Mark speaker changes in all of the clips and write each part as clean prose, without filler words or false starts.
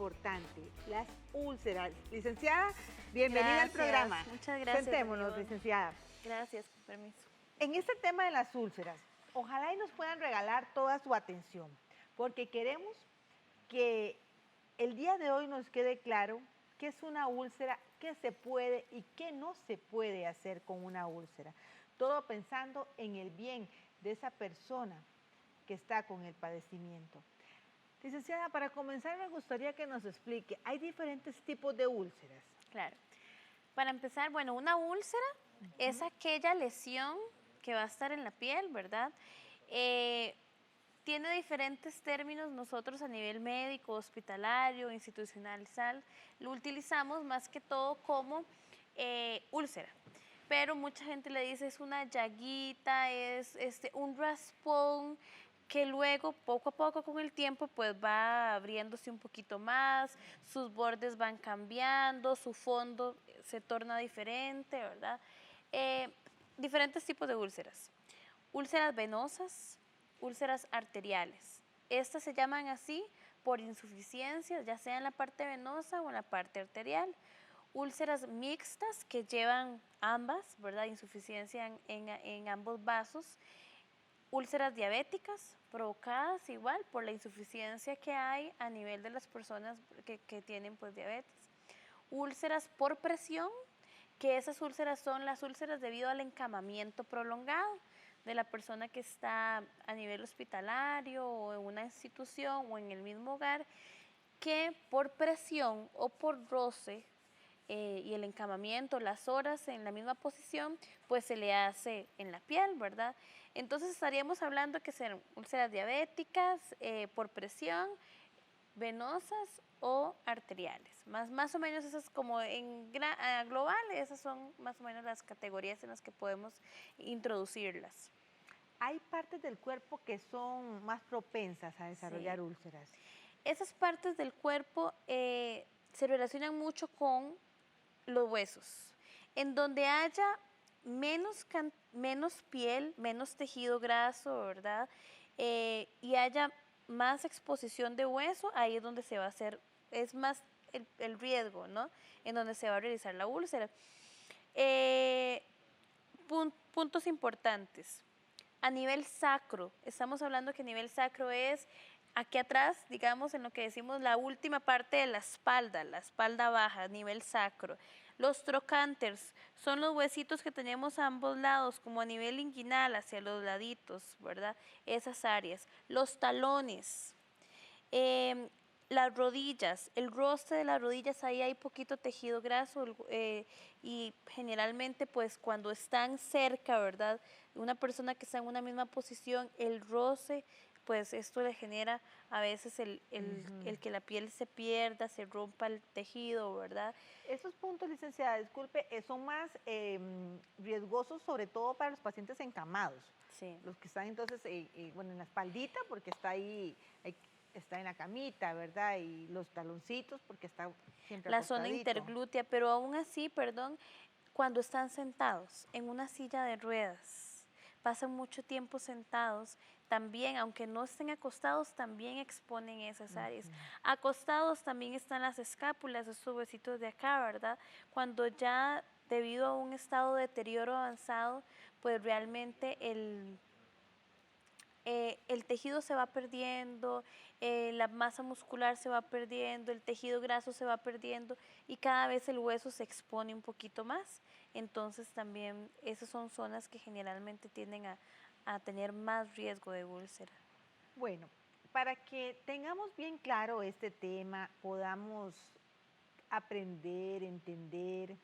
Speaker 1: importante, las úlceras. Licenciada, bienvenida al programa.
Speaker 2: Muchas gracias.
Speaker 1: Sentémonos,
Speaker 2: Ivonne.
Speaker 1: licenciada.
Speaker 2: Gracias, con permiso.
Speaker 1: En este tema de las úlceras, ojalá y nos puedan regalar toda su atención, porque queremos que el día de hoy nos quede claro qué es una úlcera, qué se puede y qué no se puede hacer con una úlcera. Todo pensando en el bien de esa persona que está con el padecimiento. Licenciada, para comenzar me gustaría que nos explique, hay diferentes tipos de úlceras.
Speaker 2: Claro. Para empezar, bueno, una úlcera es aquella lesión que va a estar en la piel, ¿verdad? Tiene diferentes términos, nosotros a nivel médico, hospitalario, institucional, lo utilizamos más que todo como úlcera. Pero mucha gente le dice es una llaguita, es un raspón que luego poco a poco con el tiempo pues va abriéndose un poquito más, sus bordes van cambiando, su fondo se torna diferente, ¿verdad? Diferentes tipos de úlceras. Úlceras venosas, úlceras arteriales. Estas se llaman así por insuficiencia, ya sea en la parte venosa o en la parte arterial. Úlceras mixtas que llevan ambas, ¿verdad? Insuficiencia en ambos vasos. Úlceras diabéticas provocadas igual por la insuficiencia que hay a nivel de las personas que tienen pues diabetes. Úlceras por presión, que esas úlceras son las úlceras debido al encamamiento prolongado de la persona que está a nivel hospitalario o en una institución o en el mismo hogar, que por presión o por roce y el encamamiento, las horas en la misma posición, pues se le hace en la piel, ¿verdad? Entonces estaríamos hablando que serán úlceras diabéticas por presión, venosas o arteriales. Más o menos esas como en global, esas son más o menos las categorías en las que podemos introducirlas.
Speaker 1: Hay partes del cuerpo que son más propensas a desarrollar
Speaker 2: Sí.
Speaker 1: úlceras.
Speaker 2: Esas partes del cuerpo se relacionan mucho con los huesos, en donde haya menos piel, menos tejido graso, ¿verdad? Y haya más exposición de hueso, ahí es donde se va a hacer, es más el riesgo, ¿no? En donde se va a realizar la úlcera. Puntos importantes. A nivel sacro, estamos hablando que a nivel sacro es aquí atrás, digamos, en lo que decimos la última parte de la espalda baja, a nivel sacro. Los trocánters son los huesitos que tenemos a ambos lados, como a nivel inguinal, hacia los laditos, ¿verdad? Esas áreas. Los talones. Las rodillas, el roce de las rodillas, ahí hay poquito tejido graso y generalmente pues cuando están cerca, ¿verdad? Una persona que está en una misma posición, el roce, pues esto le genera a veces el que la piel se pierda, se rompa el tejido, ¿verdad?
Speaker 1: Esos puntos, licenciada, disculpe, son más riesgosos sobre todo para los pacientes encamados.
Speaker 2: Sí.
Speaker 1: Los que están entonces, bueno, en la espaldita porque está ahí, está en la camita, ¿verdad? Y los taloncitos porque está siempre
Speaker 2: La zona
Speaker 1: acostadito.
Speaker 2: interglútea, pero aún así, perdón, cuando están sentados en una silla de ruedas, pasan mucho tiempo sentados, también, aunque no estén acostados, también exponen esas áreas. Acostados también están las escápulas, estos huesitos de acá, ¿verdad? Cuando ya debido a un estado de deterioro avanzado, pues realmente el tejido se va perdiendo, la masa muscular se va perdiendo, el tejido graso se va perdiendo y cada vez el hueso se expone un poquito más. Entonces también esas son zonas que generalmente tienden a tener más riesgo de úlcera.
Speaker 1: Bueno, para que tengamos bien claro este tema, podamos aprender, entender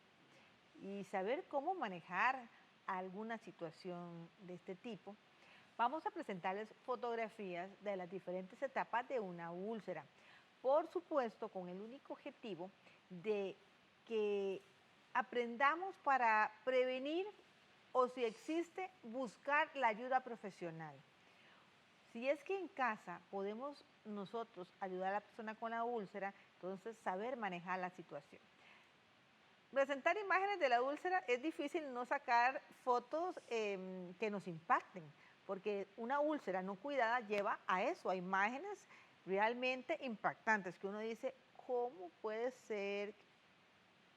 Speaker 1: y saber cómo manejar alguna situación de este tipo, vamos a presentarles fotografías de las diferentes etapas de una úlcera. Por supuesto, con el único objetivo de que aprendamos para prevenir o si existe, buscar la ayuda profesional. Si es que en casa podemos nosotros ayudar a la persona con la úlcera, entonces saber manejar la situación. Presentar imágenes de la úlcera es difícil no sacar fotos que nos impacten, porque una úlcera no cuidada lleva a eso, a imágenes realmente impactantes, que uno dice, cómo puede ser,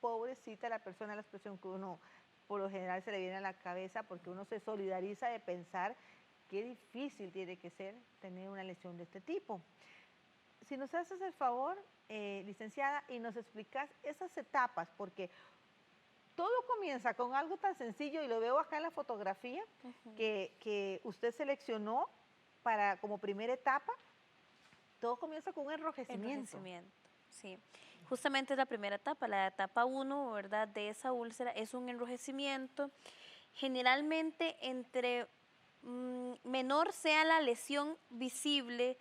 Speaker 1: pobrecita la persona, la expresión que uno por lo general se le viene a la cabeza, porque uno se solidariza de pensar qué difícil tiene que ser tener una lesión de este tipo. Si nos haces el favor, licenciada, y nos explicas esas etapas, porque todo comienza con algo tan sencillo, y lo veo acá en la fotografía, que usted seleccionó para como primera etapa. Todo comienza con un enrojecimiento.
Speaker 2: Enrojecimiento, sí. Justamente es la primera etapa, la etapa 1, ¿verdad? De esa úlcera es un enrojecimiento. Generalmente entre menor sea la lesión visible,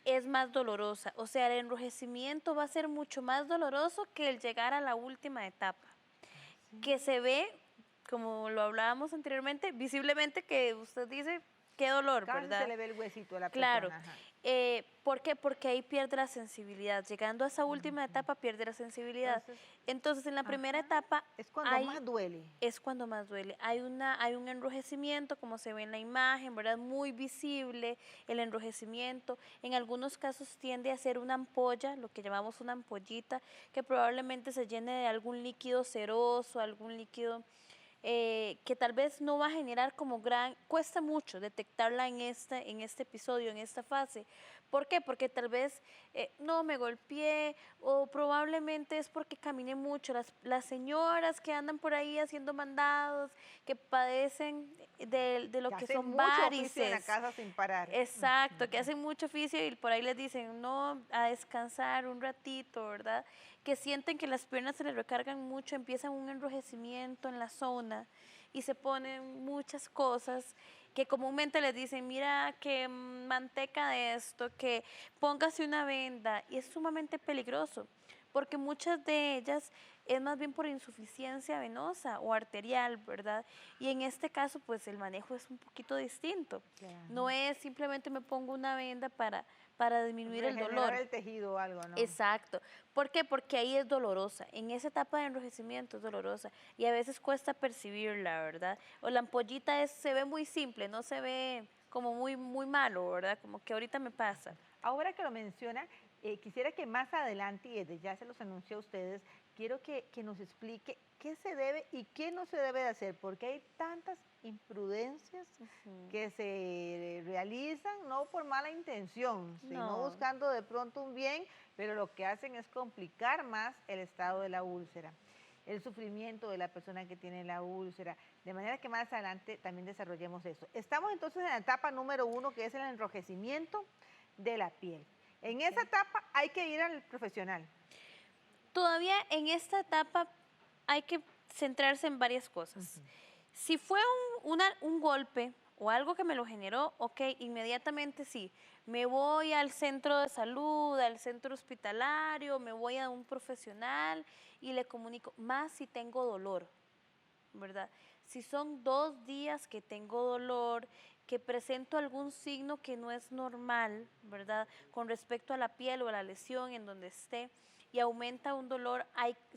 Speaker 2: es más dolorosa. O sea, el enrojecimiento va a ser mucho más doloroso que el llegar a la última etapa, que se ve, como lo hablábamos anteriormente, visiblemente, que usted dice, qué dolor,
Speaker 1: Casi
Speaker 2: ¿verdad?
Speaker 1: se le ve el huesito a la
Speaker 2: Claro.
Speaker 1: persona. Ajá.
Speaker 2: ¿Por qué? Porque ahí pierde la sensibilidad. Llegando a esa última etapa pierde la sensibilidad. Entonces, en la primera etapa
Speaker 1: es cuando más duele.
Speaker 2: Es cuando más duele. Hay un enrojecimiento, como se ve en la imagen, ¿verdad? Muy visible el enrojecimiento. En algunos casos tiende a ser una ampolla, lo que llamamos una ampollita, que probablemente se llene de algún líquido ceroso, algún líquido que tal vez no va a generar como cuesta mucho detectarla en este episodio, en esta fase. ¿Por qué? Porque tal vez no me golpeé, o probablemente es porque caminé mucho. Las señoras que andan por ahí haciendo mandados, que padecen de lo que son
Speaker 1: mucho
Speaker 2: varices.
Speaker 1: oficio en la casa sin parar.
Speaker 2: Exacto, que hacen mucho oficio y por ahí les dicen, no, a descansar un ratito, ¿verdad? Que sienten que las piernas se les recargan mucho, empiezan un enrojecimiento en la zona y se ponen muchas cosas que comúnmente les dicen, mira, que manteca de esto, que póngase una venda, y es sumamente peligroso, porque muchas de ellas es más bien por insuficiencia venosa o arterial, ¿verdad? Y en este caso, pues el manejo es un poquito distinto. Claro. No es simplemente me pongo una venda para disminuir el dolor.
Speaker 1: El tejido o algo, ¿no?
Speaker 2: Exacto. ¿Por qué? Porque ahí es dolorosa. En esa etapa de enrojecimiento es dolorosa y a veces cuesta percibirla, ¿verdad? O la ampollita se ve muy simple, no se ve como muy, muy malo, ¿verdad? Como que ahorita me pasa.
Speaker 1: Ahora que lo menciona, quisiera que más adelante, y desde ya se los anuncio a ustedes, quiero que nos explique qué se debe y qué no se debe de hacer, porque hay tantas imprudencias que se realizan no por mala intención, sino buscando de pronto un bien, pero lo que hacen es complicar más el estado de la úlcera, el sufrimiento de la persona que tiene la úlcera, de manera que más adelante también desarrollemos eso. Estamos entonces en la etapa número 1, que es el enrojecimiento de la piel. En esa etapa hay que ir al profesional.
Speaker 2: Todavía en esta etapa hay que centrarse en varias cosas. Si fue un golpe o algo que me lo generó, ok, inmediatamente sí, me voy al centro de salud, al centro hospitalario, me voy a un profesional y le comunico, más si tengo dolor, ¿verdad? Si son 2 días que tengo dolor, que presento algún signo que no es normal, ¿verdad? Con respecto a la piel o a la lesión en donde esté, y aumenta un dolor,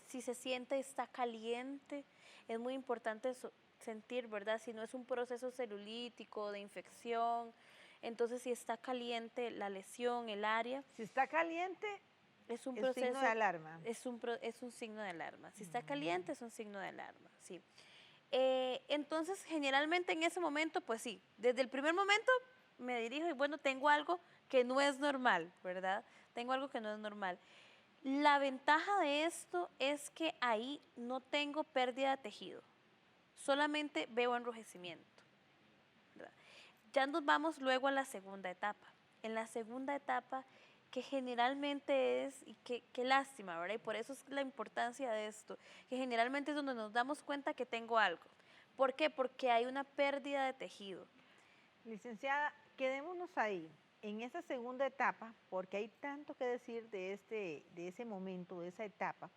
Speaker 2: si se siente, está caliente, es muy importante sentir, ¿verdad? Si no es un proceso celulítico, de infección, entonces si está caliente la lesión, el área.
Speaker 1: Si está caliente,
Speaker 2: es un proceso,
Speaker 1: signo de alarma.
Speaker 2: Es un signo de alarma. Si está caliente, es un signo de alarma, sí. Entonces, generalmente en ese momento, pues sí, desde el primer momento me dirijo y bueno, tengo algo que no es normal, ¿verdad? Tengo algo que no es normal. La ventaja de esto es que ahí no tengo pérdida de tejido, solamente veo enrojecimiento, ¿verdad? Ya nos vamos luego a la segunda etapa. En la segunda etapa, que generalmente es, y qué lástima, ¿verdad? Y por eso es la importancia de esto, que generalmente es donde nos damos cuenta que tengo algo. ¿Por qué? Porque hay una pérdida de tejido.
Speaker 1: Licenciada, quedémonos ahí, en esa segunda etapa, porque hay tanto que decir de ese momento, de esa etapa,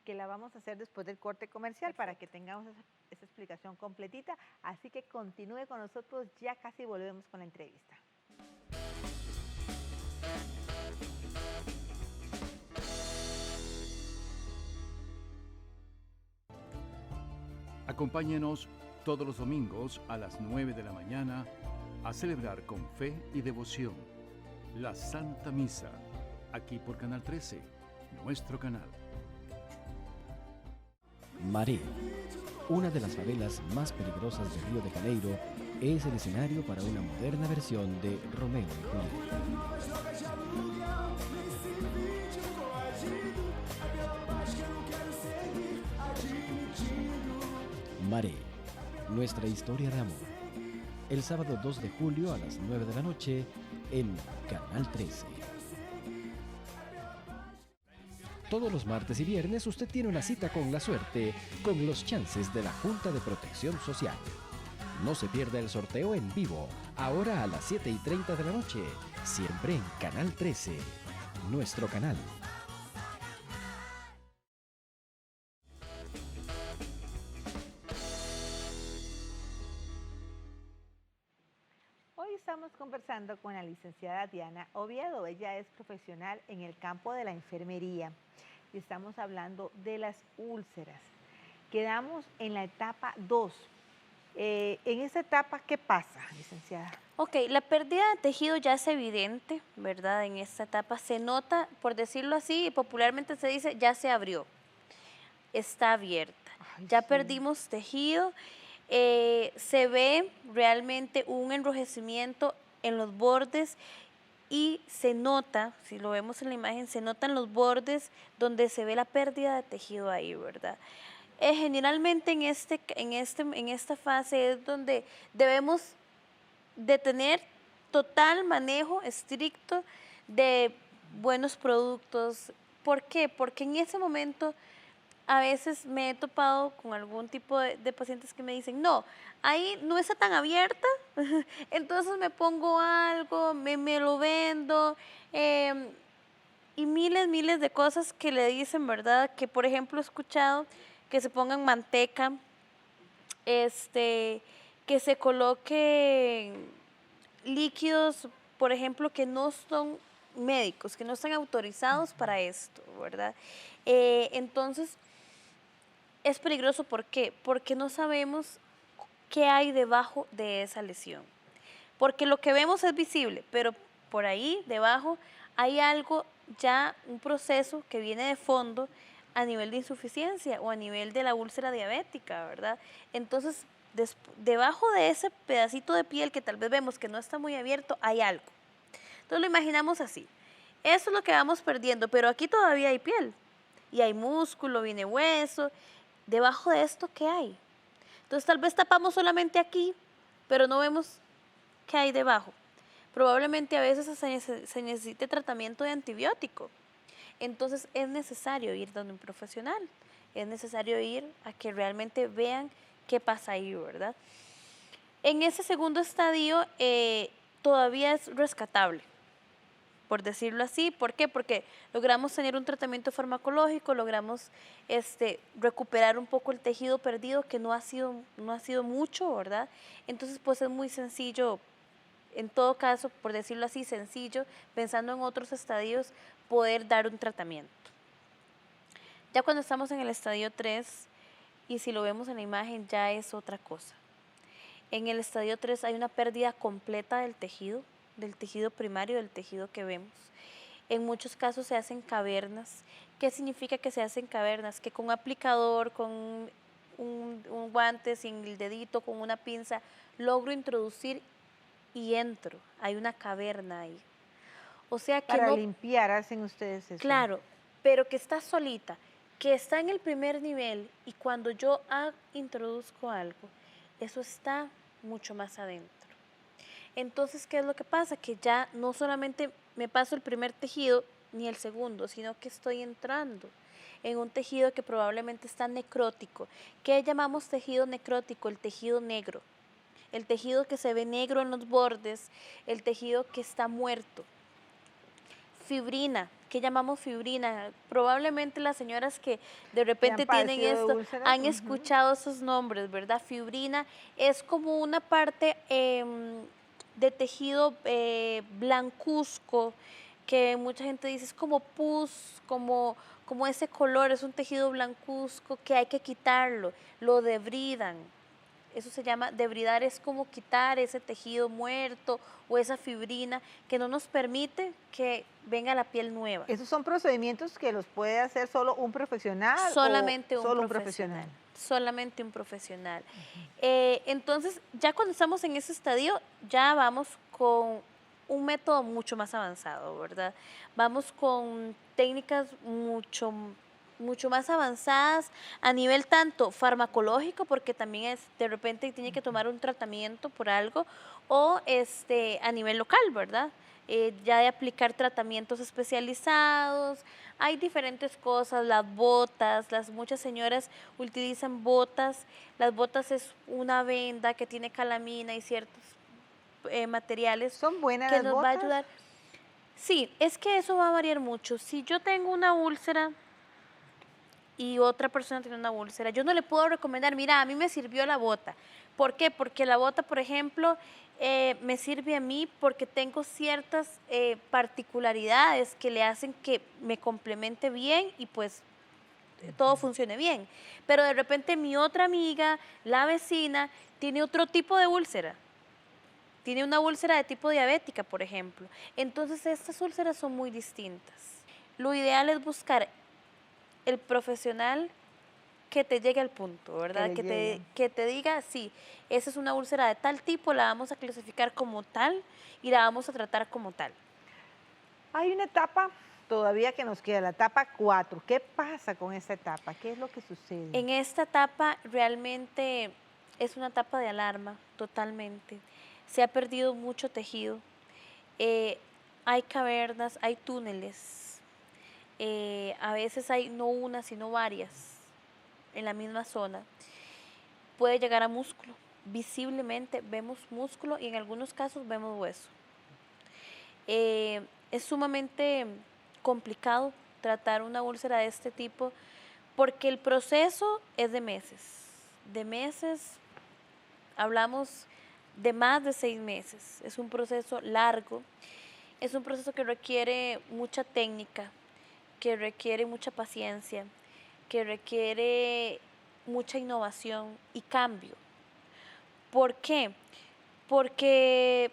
Speaker 1: que la vamos a hacer después del corte comercial. Perfecto. Para que tengamos esa explicación completita. Así que continúe con nosotros, ya casi volvemos con la entrevista.
Speaker 3: Acompáñenos todos los domingos a las 9 de la mañana a celebrar con fe y devoción la Santa Misa, aquí por Canal 13, nuestro canal.
Speaker 4: Maré, una de las favelas más peligrosas de Río de Janeiro, es el escenario para una moderna versión de Romeo y Julieta. Maré, nuestra historia de amor. El sábado 2 de julio a las 9 de la noche en Canal 13. Todos los martes y viernes usted tiene una cita con la suerte, con los chances de la Junta de Protección Social. No se pierda el sorteo en vivo, ahora a las 7:30 de la noche, siempre en Canal 13, nuestro canal.
Speaker 1: Hoy estamos conversando con la licenciada Diana Oviedo. Ella es profesional en el campo de la enfermería y estamos hablando de las úlceras. Quedamos en la etapa 2. En esta etapa, ¿qué pasa, licenciada?
Speaker 2: Ok, la pérdida de tejido ya es evidente, ¿verdad? En esta etapa se nota, por decirlo así, popularmente se dice, ya se abrió, está abierta.
Speaker 1: Ay,
Speaker 2: Ya
Speaker 1: sí.
Speaker 2: perdimos tejido, se ve realmente un enrojecimiento en los bordes y se nota, si lo vemos en la imagen, se notan los bordes donde se ve la pérdida de tejido ahí, ¿verdad? Generalmente en esta fase es donde debemos de tener total manejo estricto de buenos productos. ¿Por qué? Porque en ese momento a veces me he topado con algún tipo de pacientes que me dicen, no, ahí no está tan abierta, entonces me pongo algo, me lo vendo, y miles de cosas que le dicen, ¿verdad? Que por ejemplo he escuchado que se pongan manteca, que se coloquen líquidos, por ejemplo, que no son médicos, que no están autorizados para esto, ¿verdad? Entonces, es peligroso, ¿por qué? Porque no sabemos qué hay debajo de esa lesión. Porque lo que vemos es visible, pero por ahí, debajo, hay algo ya, un proceso que viene de fondo a nivel de insuficiencia o a nivel de la úlcera diabética, ¿verdad? Entonces, debajo de ese pedacito de piel que tal vez vemos que no está muy abierto, hay algo. Entonces lo imaginamos así. Eso es lo que vamos perdiendo, pero aquí todavía hay piel y hay músculo, viene hueso. Debajo de esto, ¿qué hay? Entonces tal vez tapamos solamente aquí, pero no vemos qué hay debajo. Probablemente a veces se necesite tratamiento de antibiótico. Entonces es necesario ir donde un profesional, es necesario ir a que realmente vean qué pasa ahí, ¿verdad? En ese segundo estadio todavía es rescatable, por decirlo así. ¿Por qué? Porque logramos tener un tratamiento farmacológico, logramos recuperar un poco el tejido perdido, que no ha sido mucho, ¿verdad? Entonces pues es muy sencillo, en todo caso, por decirlo así, sencillo, pensando en otros estadios, poder dar un tratamiento. Ya cuando estamos en el estadio 3, y si lo vemos en la imagen, ya es otra cosa. En el estadio 3 hay una pérdida completa del tejido primario, del tejido que vemos. En muchos casos se hacen cavernas. ¿Qué significa que se hacen cavernas? Que con un aplicador, con un guante, sin el dedito, con una pinza, logro introducir y entro. Hay una caverna ahí. O sea que
Speaker 1: Para
Speaker 2: no,
Speaker 1: limpiar, hacen ustedes eso.
Speaker 2: claro, pero que está solita, que está en el primer nivel y cuando yo introduzco algo, eso está mucho más adentro. Entonces, ¿qué es lo que pasa? Que ya no solamente me paso el primer tejido ni el segundo, sino que estoy entrando en un tejido que probablemente está necrótico. ¿Qué llamamos tejido necrótico? El tejido negro. El tejido que se ve negro en los bordes, el tejido que está muerto. Fibrina, ¿qué llamamos fibrina? Probablemente las señoras que de repente tienen
Speaker 1: padecido de
Speaker 2: esto
Speaker 1: úlceras,
Speaker 2: han escuchado esos nombres, ¿verdad? Fibrina es como una parte de tejido blancuzco, que mucha gente dice es como pus, como ese color, es un tejido blancuzco que hay que quitarlo, lo debridan. Eso se llama debridar, es como quitar ese tejido muerto o esa fibrina que no nos permite que venga la piel nueva.
Speaker 1: ¿Esos son procedimientos que los puede hacer solo un profesional
Speaker 2: Solamente
Speaker 1: o solo un profesional?
Speaker 2: Solamente un profesional. Entonces, ya cuando estamos en ese estadio, ya vamos con un método mucho más avanzado, ¿verdad? Vamos con técnicas mucho más avanzadas a nivel tanto farmacológico, porque también es, de repente tiene que tomar un tratamiento por algo, o a nivel local, ¿verdad? Ya de aplicar tratamientos especializados, hay diferentes cosas, las botas, muchas señoras utilizan botas, las botas es una venda que tiene calamina y ciertos materiales
Speaker 1: ¿Son buenas
Speaker 2: que
Speaker 1: las
Speaker 2: nos va a
Speaker 1: botas?
Speaker 2: ayudar. Sí, es que eso va a variar mucho. Si yo tengo una úlcera y otra persona tiene una úlcera, yo no le puedo recomendar, mira, a mí me sirvió la bota. ¿Por qué? Porque la bota, por ejemplo, me sirve a mí porque tengo ciertas particularidades que le hacen que me complemente bien y pues todo funcione bien. Pero de repente mi otra amiga, la vecina, tiene otro tipo de úlcera. Tiene una úlcera de tipo diabética, por ejemplo. Entonces estas úlceras son muy distintas. Lo ideal es buscar el profesional que te llegue al punto, ¿verdad? Que te diga, sí, esa es una úlcera de tal tipo, la vamos a clasificar como tal y la vamos a tratar como tal.
Speaker 1: Hay una etapa todavía que nos queda, la etapa 4. ¿Qué pasa con esta etapa? ¿Qué es lo que sucede?
Speaker 2: En esta etapa realmente es una etapa de alarma, totalmente. Se ha perdido mucho tejido. Hay cavernas, hay túneles. A veces hay no una, sino varias en la misma zona. Puede llegar a músculo. Visiblemente vemos músculo y en algunos casos vemos hueso. Es sumamente complicado tratar una úlcera de este tipo porque el proceso es de meses. De meses, hablamos de más de 6 meses. Es un proceso largo, es un proceso que requiere mucha técnica, que requiere mucha paciencia, que requiere mucha innovación y cambio. ¿Por qué? Porque,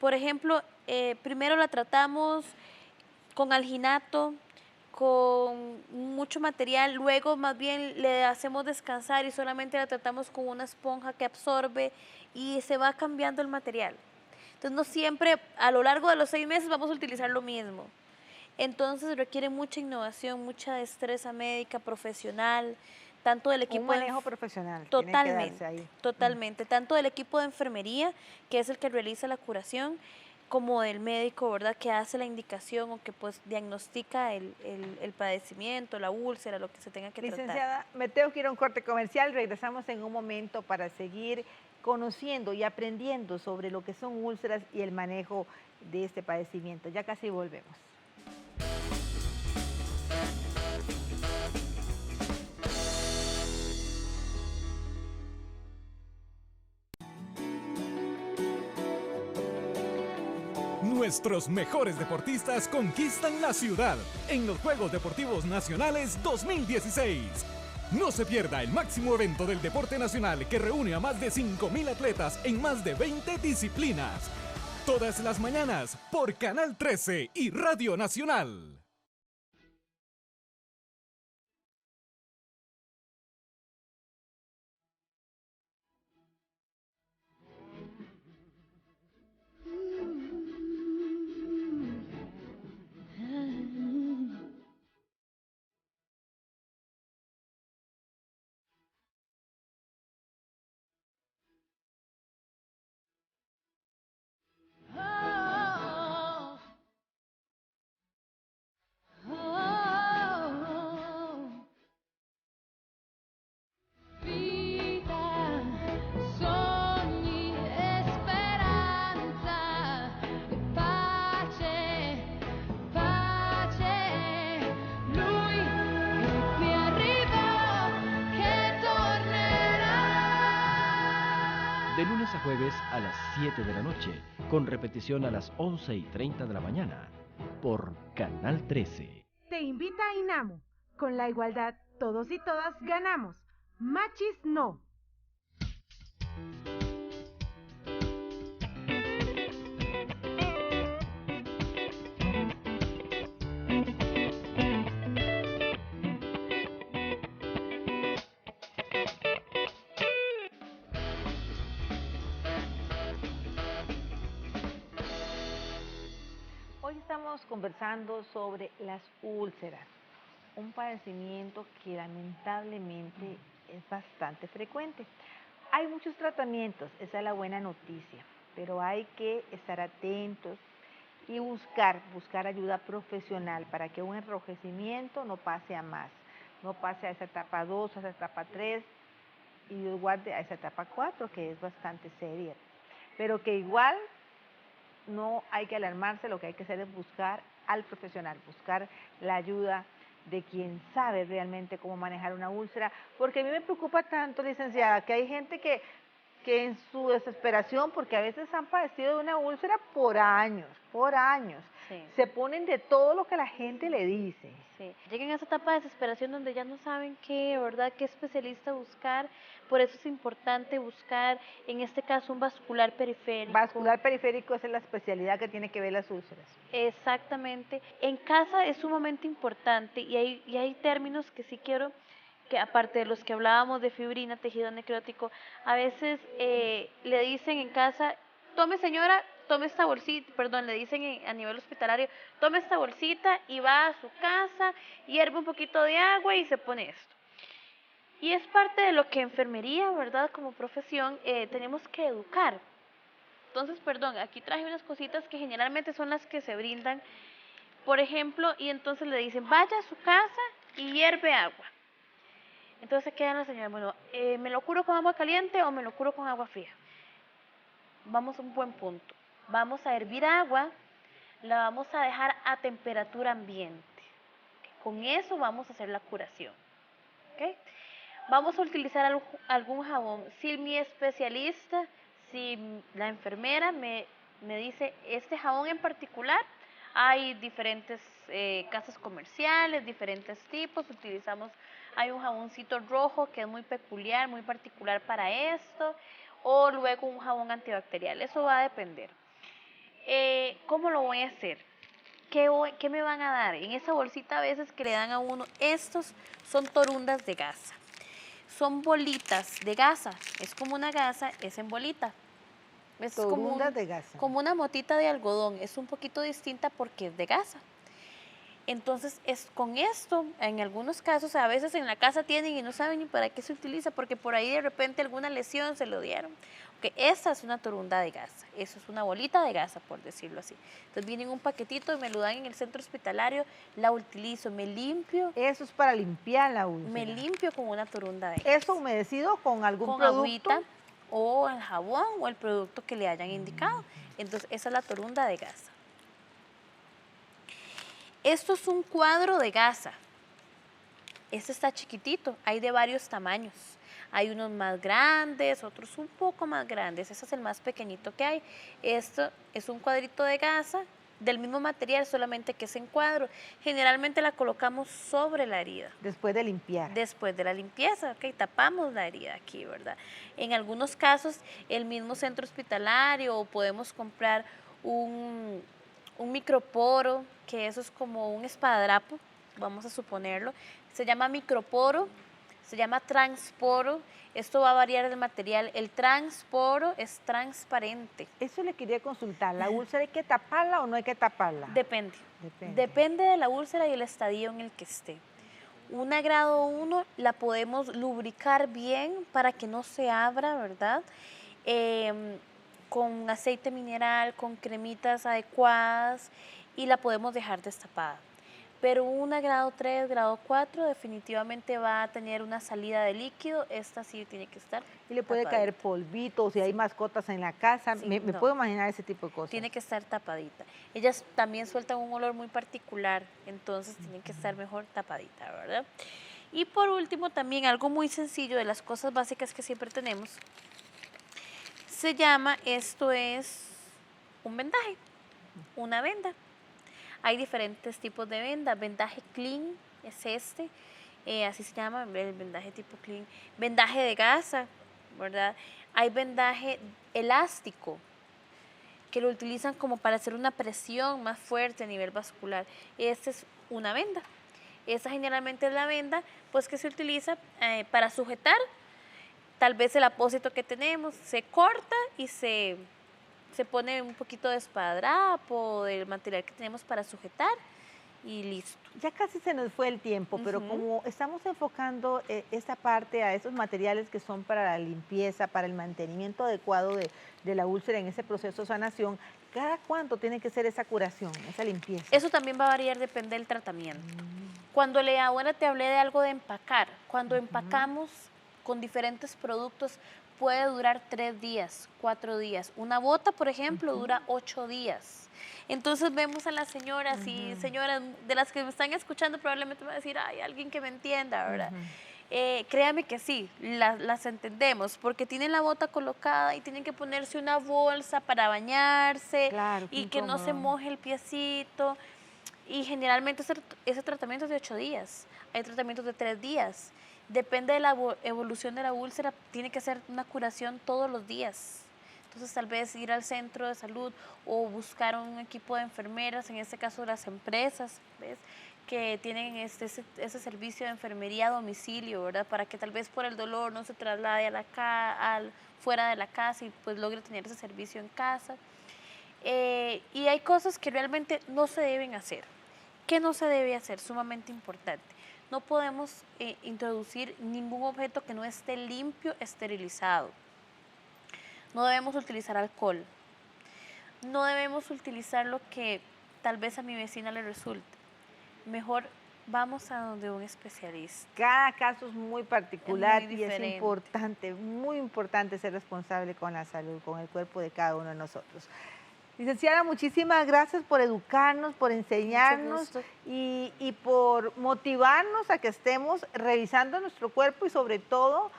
Speaker 2: por ejemplo, primero la tratamos con alginato, con mucho material, luego más bien le hacemos descansar y solamente la tratamos con una esponja que absorbe y se va cambiando el material. Entonces no siempre a lo largo de los 6 meses vamos a utilizar lo mismo. Entonces requiere mucha innovación, mucha destreza médica, profesional, tanto del equipo
Speaker 1: Un manejo profesional.
Speaker 2: totalmente,
Speaker 1: tiene que darse ahí.
Speaker 2: totalmente, tanto del equipo de enfermería, que es el que realiza la curación, como del médico, ¿verdad? Que hace la indicación o que pues diagnostica el padecimiento, la úlcera, lo que se tenga que tratar.
Speaker 1: Licenciada, me tengo que ir a un corte comercial. Regresamos en un momento para seguir conociendo y aprendiendo sobre lo que son úlceras y el manejo de este padecimiento. Ya casi volvemos.
Speaker 5: Nuestros mejores deportistas conquistan la ciudad en los Juegos Deportivos Nacionales 2016. No se pierda el máximo evento del deporte nacional que reúne a más de 5,000 atletas en más de 20 disciplinas. Todas las mañanas por Canal 13 y Radio Nacional.
Speaker 4: De lunes a jueves a las 7 de la noche, con repetición a las 11:30 de la mañana, por Canal 13.
Speaker 6: Te invita a INAMO. Con la igualdad, todos y todas ganamos. Machis no.
Speaker 1: conversando sobre las úlceras, un padecimiento que lamentablemente es bastante frecuente. Hay muchos tratamientos, esa es la buena noticia, pero hay que estar atentos y buscar ayuda profesional para que un enrojecimiento no pase a más, no pase a esa etapa 2, a esa etapa 3 y Dios guarde a esa etapa 4, que es bastante seria. Pero que igual no hay que alarmarse, lo que hay que hacer es buscar al profesional, buscar la ayuda de quien sabe realmente cómo manejar una úlcera, porque a mí me preocupa tanto, licenciada, que hay gente que en su desesperación, porque a veces han padecido de una úlcera por años,
Speaker 6: Sí.
Speaker 1: se ponen de todo lo que la gente le dice.
Speaker 6: Sí, llegan a esa etapa de desesperación donde ya no saben qué, ¿verdad?, qué especialista buscar. Por eso es importante buscar, en este caso, un vascular periférico.
Speaker 1: Vascular periférico esa es la especialidad que tiene que ver las úlceras.
Speaker 6: Exactamente. En casa es sumamente importante y hay términos que sí quiero, que aparte de los que hablábamos de fibrina, tejido necrótico, a veces le dicen en casa, tome señora, tome esta bolsita, perdón, le dicen a nivel hospitalario, tome esta bolsita y va a su casa, hierve un poquito de agua y se pone esto. Y es parte de lo que enfermería, ¿verdad?, como profesión, tenemos que educar. Entonces, perdón, aquí traje unas cositas que generalmente son las que se brindan, por ejemplo, y entonces le dicen, vaya a su casa y hierve agua. Entonces queda la señora, bueno, ¿me lo curo con agua caliente o me lo curo con agua fría? Vamos a un buen punto. Vamos a hervir agua, la vamos a dejar a temperatura ambiente. Con eso vamos a hacer la curación. ¿Okay? Vamos a utilizar algún jabón. Si mi especialista, si la enfermera me dice este jabón en particular, hay diferentes casas comerciales, diferentes tipos, hay un jaboncito rojo que es muy peculiar, muy particular para esto, o luego un jabón antibacterial, eso va a depender. ¿Cómo lo voy a hacer? ¿Qué me van a dar? En esa bolsita a veces que le dan a uno, estos son torundas de gasa. Son bolitas de gasa, es como una gasa, es en bolita. Es
Speaker 1: Torundas de gasa.
Speaker 6: como una motita de algodón, es un poquito distinta porque es de gasa. Entonces, con esto, en algunos casos, a veces en la casa tienen y no saben ni para qué se utiliza, porque por ahí de repente alguna lesión se lo dieron. Okay, esta es una torunda de gasa, eso es una bolita de gasa, por decirlo así. Entonces viene en un paquetito y me lo dan en el centro hospitalario, la utilizo, me limpio.
Speaker 1: Eso es para limpiar la úlcera.
Speaker 6: Me limpio con una torunda de gasa.
Speaker 1: ¿Eso humedecido con algún
Speaker 6: con
Speaker 1: producto?
Speaker 6: Agüita, o el jabón o el producto que le hayan indicado. Entonces, esa es la torunda de gasa. Esto es un cuadro de gasa. Este está chiquitito, hay de varios tamaños. Hay unos más grandes, otros un poco más grandes. Ese es el más pequeñito que hay. Esto es un cuadrito de gasa del mismo material, solamente que es en cuadro. Generalmente la colocamos sobre la herida.
Speaker 1: Después de limpiar.
Speaker 6: Después de la limpieza, ok, tapamos la herida aquí, ¿verdad? En algunos casos, el mismo centro hospitalario, o podemos comprar un microporo, que eso es como un espadadrapo, vamos a suponerlo. Se llama microporo, se llama transporo. Esto va a variar el material. El transporo es transparente.
Speaker 1: Eso le quería consultar. ¿La úlcera hay que taparla o no hay que taparla?
Speaker 6: Depende. Depende de la úlcera y el estadio en el que esté. Una grado 1 la podemos lubricar bien para que no se abra, ¿verdad? Con aceite mineral, con cremitas adecuadas, y la podemos dejar destapada. Pero una grado 3, grado 4 definitivamente va a tener una salida de líquido, esta sí tiene que estar
Speaker 1: Y le puede
Speaker 6: tapadita.
Speaker 1: caer polvito, si hay mascotas en la casa,
Speaker 6: Sí,
Speaker 1: me
Speaker 6: no.
Speaker 1: puedo imaginar ese tipo de cosas.
Speaker 6: Tiene que estar tapadita. Ellas también sueltan un olor muy particular, entonces tiene que estar mejor tapadita, ¿verdad? Y por último también algo muy sencillo de las cosas básicas que siempre tenemos, se llama, esto es un vendaje, una venda. Hay diferentes tipos de venda. Vendaje clean es este, así se llama, el vendaje tipo clean. Vendaje de gasa, ¿verdad? Hay vendaje elástico, que lo utilizan como para hacer una presión más fuerte a nivel vascular. Esta es una venda. Esta generalmente es la venda pues que se utiliza para sujetar tal vez el apósito que tenemos. Se corta y se
Speaker 2: se pone un poquito de esparadrapo, del material que tenemos para sujetar y listo.
Speaker 1: Ya casi se nos fue el tiempo, pero como estamos enfocando esta parte a esos materiales que son para la limpieza, para el mantenimiento adecuado de la úlcera en ese proceso de sanación, ¿cada cuánto tiene que ser esa curación, esa limpieza?
Speaker 2: Eso también va a variar, depende del tratamiento. Cuando ahora te hablé de algo de empacar, cuando empacamos con diferentes productos puede durar 3 días, 4 días. Una bota, por ejemplo, dura 8 días. Entonces vemos a las señoras y señoras de las que me están escuchando probablemente me van a decir, ay, alguien que me entienda, ¿verdad? Créame que sí, las entendemos, porque tienen la bota colocada y tienen que ponerse una bolsa para bañarse,
Speaker 1: claro,
Speaker 2: y que no se moje el piecito. Y generalmente ese tratamiento es de 8 días, hay tratamientos de 3 días. Depende de la evolución de la úlcera, tiene que ser una curación todos los días. Entonces tal vez ir al centro de salud o buscar un equipo de enfermeras, en este caso las empresas, ¿ves?, que tienen ese servicio de enfermería a domicilio, ¿verdad? Para que tal vez por el dolor no se traslade fuera de la casa y pues logre tener ese servicio en casa. Y hay cosas que realmente no se deben hacer. ¿Qué no se debe hacer? Sumamente importante. No podemos introducir ningún objeto que no esté limpio, esterilizado. No debemos utilizar alcohol. No debemos utilizar lo que tal vez a mi vecina le resulte. Mejor vamos a donde un especialista.
Speaker 1: Cada caso es muy particular
Speaker 2: Es muy
Speaker 1: y es
Speaker 2: diferente.
Speaker 1: importante, muy importante ser responsable con la salud, con el cuerpo de cada uno de nosotros. Licenciada, muchísimas gracias por educarnos, por enseñarnos
Speaker 2: gusto.
Speaker 1: y por motivarnos a que estemos revisando nuestro cuerpo y sobre todo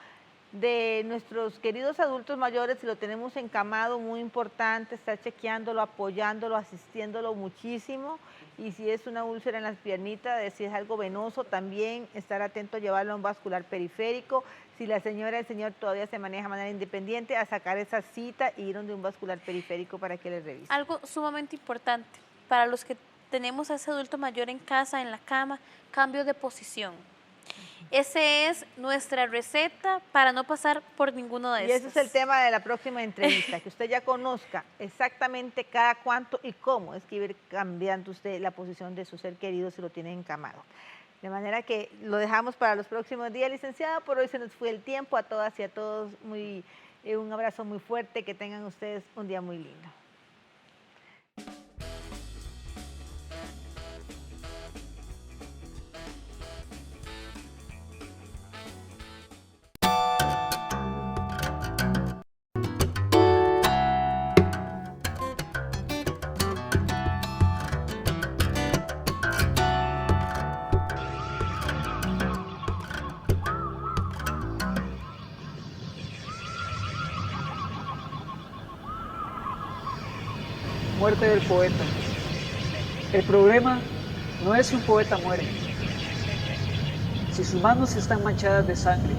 Speaker 1: de nuestros queridos adultos mayores, si lo tenemos encamado, muy importante estar chequeándolo, apoyándolo, asistiéndolo muchísimo. Y si es una úlcera en las piernitas, si es algo venoso, también estar atento a llevarlo a un vascular periférico. Si la señora, el señor todavía se maneja de manera independiente, a sacar esa cita y ir donde un vascular periférico para que le revise.
Speaker 2: Algo sumamente importante para los que tenemos a ese adulto mayor en casa, en la cama, cambio de posición. Esa es nuestra receta para no pasar por ninguno de
Speaker 1: Y
Speaker 2: estos.
Speaker 1: ese es el tema de la próxima entrevista, que usted ya conozca exactamente cada cuánto y cómo es que ir cambiando usted la posición de su ser querido si lo tiene encamado. De manera que lo dejamos para los próximos días, licenciada. Por hoy se nos fue el tiempo. A todas y a todos un abrazo muy fuerte. Que tengan ustedes un día muy lindo.
Speaker 7: Muerte del poeta. El problema no es si un poeta muere, si sus manos están manchadas de sangre,